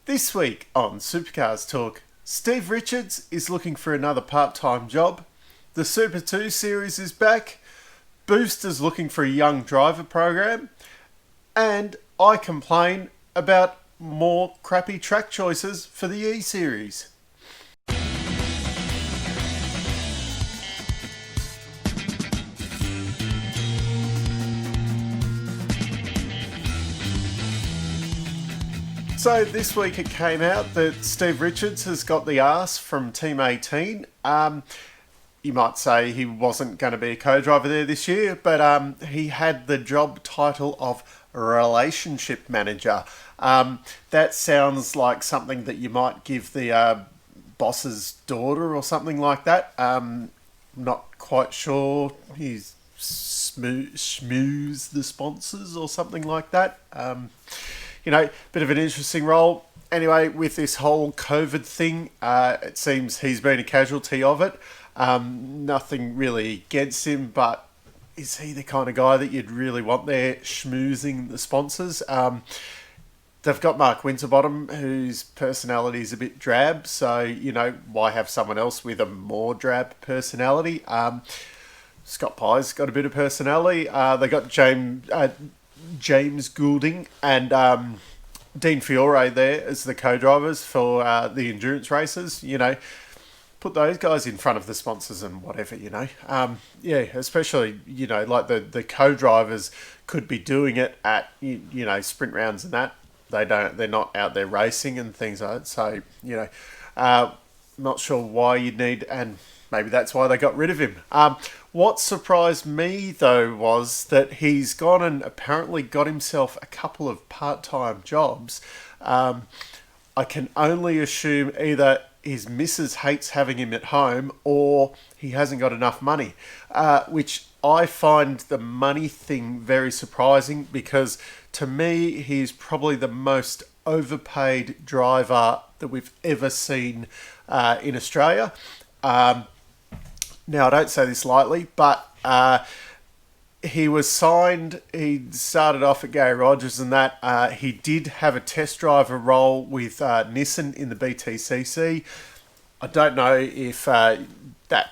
This week on Supercars Talk, Steve Richards is looking for another part-time job. The Super 2 series is back. Booster's looking for a young driver program. And I complain about more crappy track choices for the eSeries. So this week it came out that Steve Richards has got the arse from Team 18. You might say he wasn't going to be a co-driver there this year, but he had the job title of relationship manager. That sounds like something that you might give the boss's daughter or something like that. Not quite sure. He's schmooze the sponsors or something like that. Bit of an interesting role. Anyway, with this whole COVID thing, it seems he's been a casualty of it. Nothing really against him, but is he the kind of guy that you'd really want there schmoozing the sponsors? They've got Mark Winterbottom, whose personality is a bit drab, so, why have someone else with a more drab personality? Scott Pye's got a bit of personality. They got James Goulding and Dean Fiore there as the co-drivers for the endurance races. Put those guys in front of the sponsors and whatever. Especially like the co-drivers could be doing it at sprint rounds and that. They're not out there racing and things like that. So not sure why you'd need, and maybe that's why they got rid of him. What surprised me, though, was that he's gone and apparently got himself a couple of part-time jobs. I can only assume either his missus hates having him at home or he hasn't got enough money, which I find the money thing very surprising because, to me, he's probably the most overpaid driver that we've ever seen in Australia. Now, I don't say this lightly, but he was signed. He started off at Gary Rogers and that. He did have a test driver role with Nissan in the BTCC. I don't know if that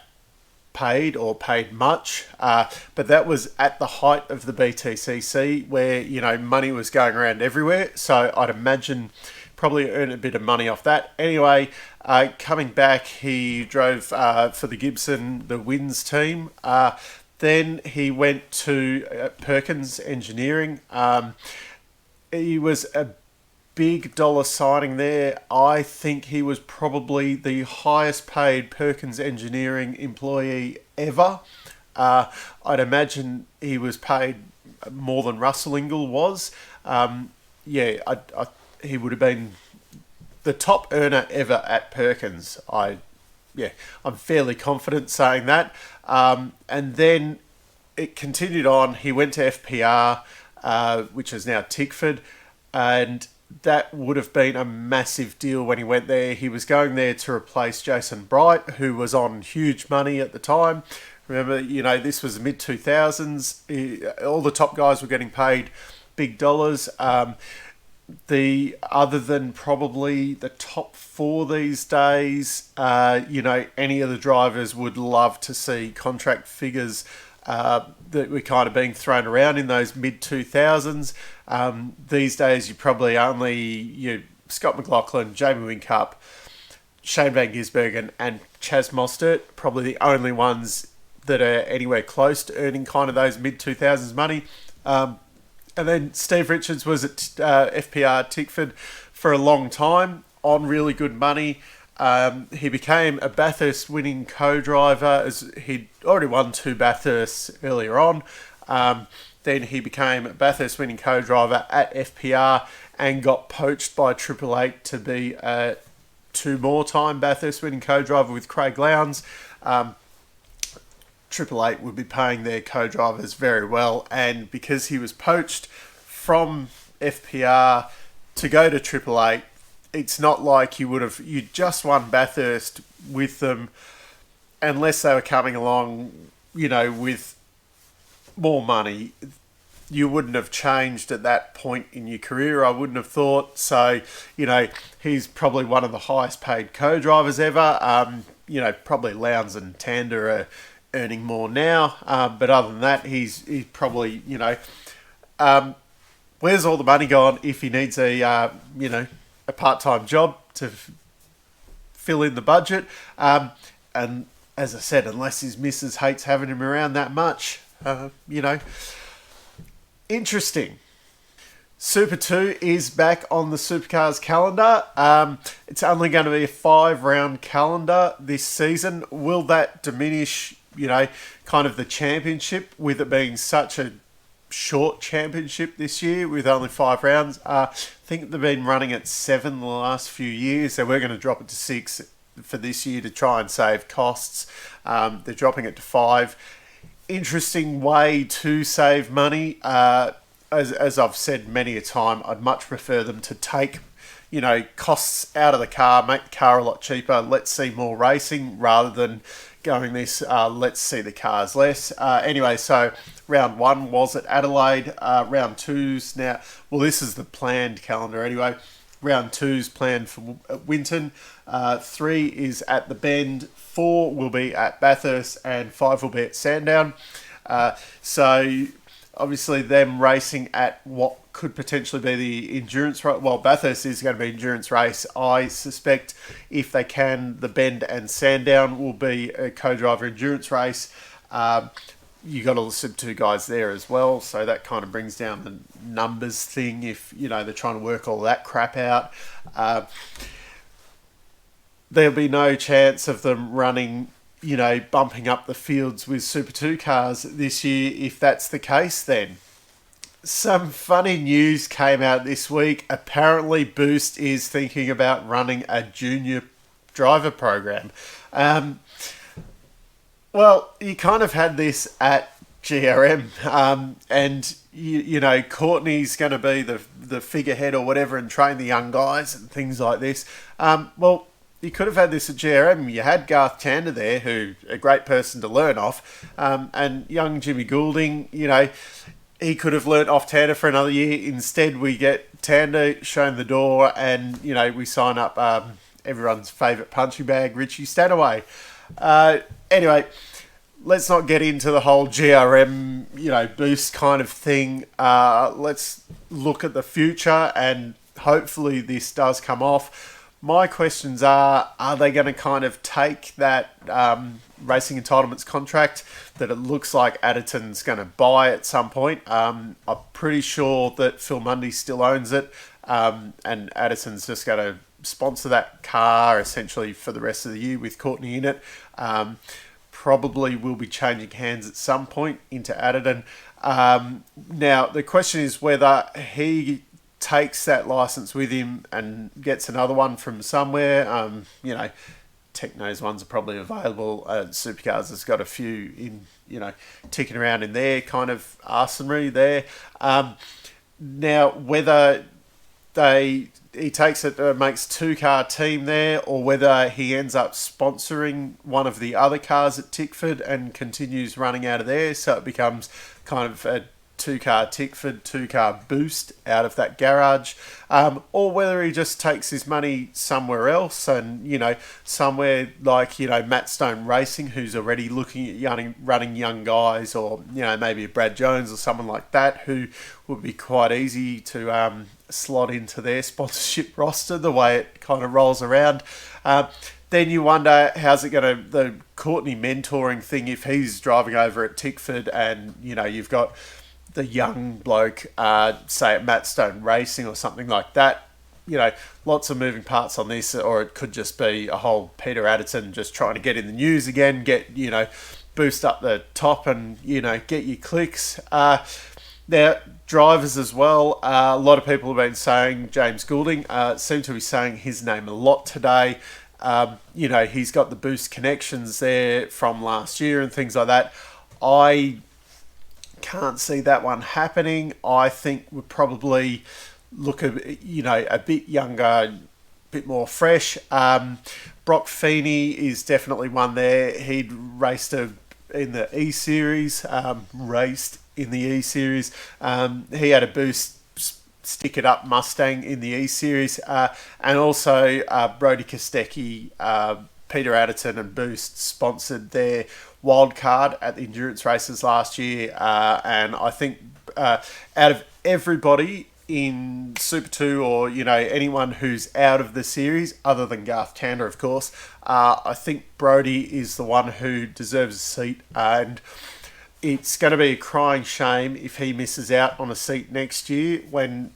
paid or paid much, but that was at the height of the BTCC where, money was going around everywhere. So I'd imagine probably earn a bit of money off that. Anyway, coming back, he drove for the Gibson, the Wins team. Then he went to Perkins Engineering. He was a big dollar signing there. I think he was probably the highest paid Perkins Engineering employee ever. I'd imagine he was paid more than Russell Ingall was. He would have been the top earner ever at Perkins. I'm fairly confident saying that. And then it continued on. He went to FPR, which is now Tickford, and that would have been a massive deal when he went there. He was going there to replace Jason Bright, who was on huge money at the time. Remember, this was the mid-2000s. All the top guys were getting paid big dollars. Other than probably the top four these days, any of the drivers would love to see contract figures that were kind of being thrown around in those mid-2000s. These days, you probably only Scott McLaughlin, Jamie Whincup, Shane Van Gisbergen, and Chaz Mostert, probably the only ones that are anywhere close to earning kind of those mid-2000s money. And then Steve Richards was at FPR Tickford for a long time on really good money. He became a Bathurst winning co-driver as he'd already won 2 Bathursts earlier on. Then he became a Bathurst winning co-driver at FPR and got poached by Triple Eight to be a 2 more time Bathurst winning co-driver with Craig Lowndes. Triple Eight would be paying their co-drivers very well, and because he was poached from FPR to go to Triple Eight, it's not like you just won Bathurst with them, unless they were coming along, with more money. you wouldn't have changed at that point in your career, I wouldn't have thought. So, he's probably one of the highest paid co-drivers ever. Probably Lowndes and Tander are earning more now. But other than that, he's probably, where's all the money gone if he needs a part-time job to fill in the budget? And as I said, unless his missus hates having him around that much, interesting. Super 2 is back on the Supercars calendar. It's only going to be a 5-round calendar this season. Will that diminish, kind of the championship with it being such a short championship this year with only 5 rounds? I think they've been running at 7 the last few years. They were going to drop it to 6 for this year to try and save costs. They're dropping it to 5. Interesting way to save money. As I've said many a time, I'd much prefer them to take, costs out of the car, make the car a lot cheaper. Let's see more racing rather than going this, let's see the cars less. Anyway, so round 1 was at Adelaide. Round 2's now, well, this is the planned calendar anyway. Round 2's planned for Winton. 3 is at the Bend. 4 will be at Bathurst, and 5 will be at Sandown. So obviously them racing at what could potentially be the endurance race. Well, Bathurst is going to be endurance race. I suspect if they can, the Bend and Sandown will be a co-driver endurance race. You got all the Super 2 guys there as well, so that kind of brings down the numbers thing if, they're trying to work all that crap out. There'll be no chance of them running, bumping up the fields with Super 2 cars this year. If that's the case, then some funny news came out this week. Apparently, Boost is thinking about running a junior driver program. Well, you kind of had this at GRM, and Courtney's going to be the figurehead or whatever and train the young guys and things like this. Well, you could have had this at GRM. You had Garth Tander there, who a great person to learn off, and young Jimmy Goulding. He could have learnt off Tander for another year. Instead, we get Tander shown the door, and we sign up everyone's favourite punching bag, Richie Stanaway. Anyway, let's not get into the whole GRM, boost kind of thing. Let's look at the future, and hopefully this does come off. My questions are they going to kind of take that racing entitlements contract that it looks like Adderton's going to buy at some point? I'm pretty sure that Phil Mundy still owns it, and Adderton's just going to sponsor that car essentially for the rest of the year with Courtney in it. Probably will be changing hands at some point into Adderton. Now, the question is whether he takes that license with him and gets another one from somewhere. Techno's ones are probably available. Supercars has got a few in, ticking around in their kind of arsenal there. Now, whether he takes it, makes 2-car team there, or whether he ends up sponsoring one of the other cars at Tickford and continues running out of there, so it becomes kind of a 2-car Tickford, 2-car Boost out of that garage, or whether he just takes his money somewhere else and, somewhere like, Matt Stone Racing, who's already looking at running young guys, or, maybe a Brad Jones or someone like that, who would be quite easy to slot into their sponsorship roster the way it kind of rolls around. Then you wonder, how's it going to, the Courtney mentoring thing, if he's driving over at Tickford and, you've got the young bloke, say at Matt Stone Racing or something like that. Lots of moving parts on this, or it could just be a whole Peter Adderton just trying to get in the news again, get, boost up the top and, get your clicks. Now, drivers as well. A lot of people have been saying James Goulding, seem to be saying his name a lot today. He's got the Boost connections there from last year and things like that. I can't see that one happening. I think we'll probably look a bit younger, a bit more fresh. Brock Feeney is definitely one there. He'd raced in the eSeries, raced in the eSeries. He had a boost Stick It Up Mustang in the eSeries, and also Brody Kostecki, Peter Adderton and Boost sponsored their wild card at the endurance races last year, and I think out of everybody in Super 2, or anyone who's out of the series other than Garth Tander, of course, I think Brody is the one who deserves a seat, and it's going to be a crying shame if he misses out on a seat next year. When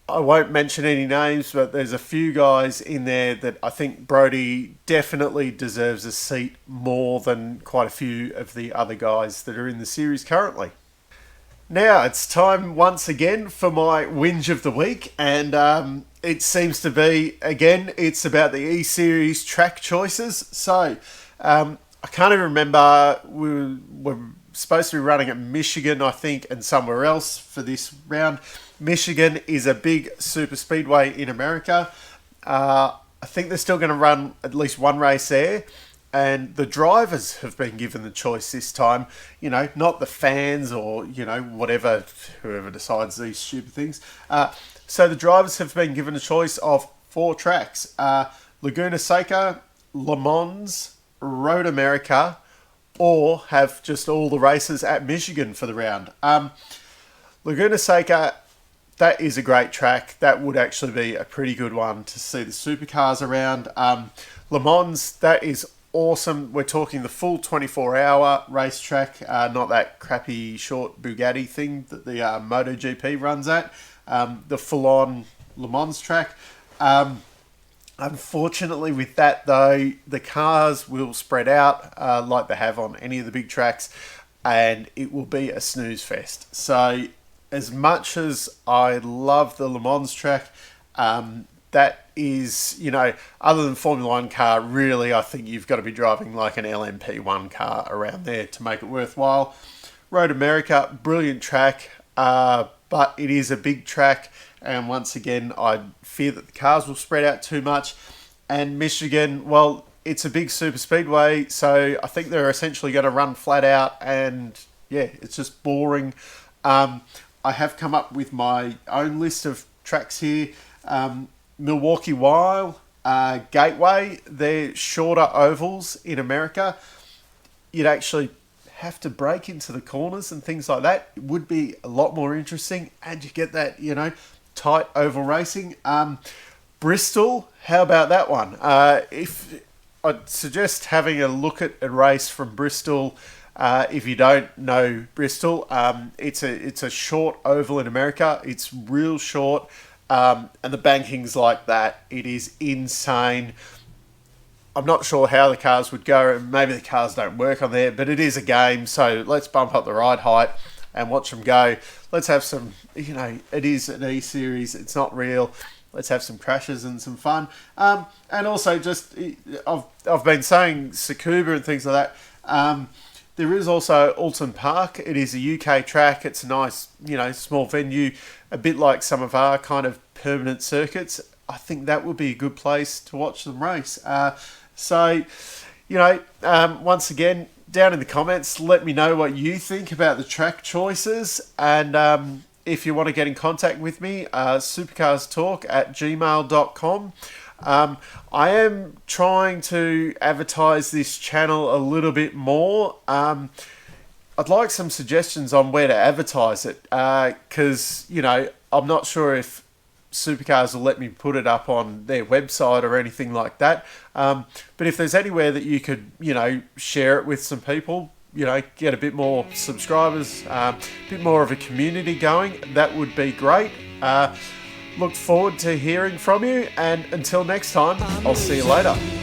I won't mention any names, but there's a few guys in there that I think Brody definitely deserves a seat more than quite a few of the other guys that are in the series currently. Now it's time once again for my whinge of the week, and it seems to be, again, it's about the eSeries track choices. So I can't even remember, we were supposed to be running at Michigan, I think, and somewhere else for this round. Michigan is a big super speedway in America. I think they're still going to run at least one race there. And the drivers have been given the choice this time, not the fans or, whatever, whoever decides these stupid things. So the drivers have been given a choice of 4 tracks: Laguna Seca, Le Mans, Road America, or have just all the races at Michigan for the round. Laguna Seca, that is a great track. That would actually be a pretty good one to see the supercars around. Le Mans, that is awesome. We're talking the full 24-hour racetrack, not that crappy short Bugatti thing that the MotoGP runs at. The full-on Le Mans track. Unfortunately with that though, the cars will spread out like they have on any of the big tracks, and it will be a snooze fest. So as much as I love the Le Mans track, that is, other than Formula 1 car, really, I think you've got to be driving like an LMP1 car around there to make it worthwhile. Road America, brilliant track, but it is a big track, and once again, I fear that the cars will spread out too much. And Michigan, well, it's a big super speedway, so I think they're essentially going to run flat out, and yeah, it's just boring. I have come up with my own list of tracks here. Milwaukee Wild, Gateway, they're shorter ovals in America. You'd actually have to brake into the corners and things like that. It would be a lot more interesting, and you get that, tight oval racing. Bristol, how about that one? If I'd suggest having a look at a race from Bristol. If you don't know Bristol, it's a short oval in America. It's real short. And the banking's like that. It is insane. I'm not sure how the cars would go. Maybe the cars don't work on there, but it is a game. So let's bump up the ride height and watch them go. Let's have some, it is an eSeries. It's not real. Let's have some crashes and some fun. And also just, I've been saying Tsukuba and things like that. There is also Alton Park. It is a UK track. It's a nice, small venue, a bit like some of our kind of permanent circuits. I think that would be a good place to watch them race. Once again, down in the comments, let me know what you think about the track choices. And if you want to get in contact with me, supercarstalk@gmail.com. I am trying to advertise this channel a little bit more. I'd like some suggestions on where to advertise it, because, I'm not sure if Supercars will let me put it up on their website or anything like that. But if there's anywhere that you could, share it with some people, get a bit more subscribers, a bit more of a community going, that would be great. Look forward to hearing from you, and until next time, I'll see you later.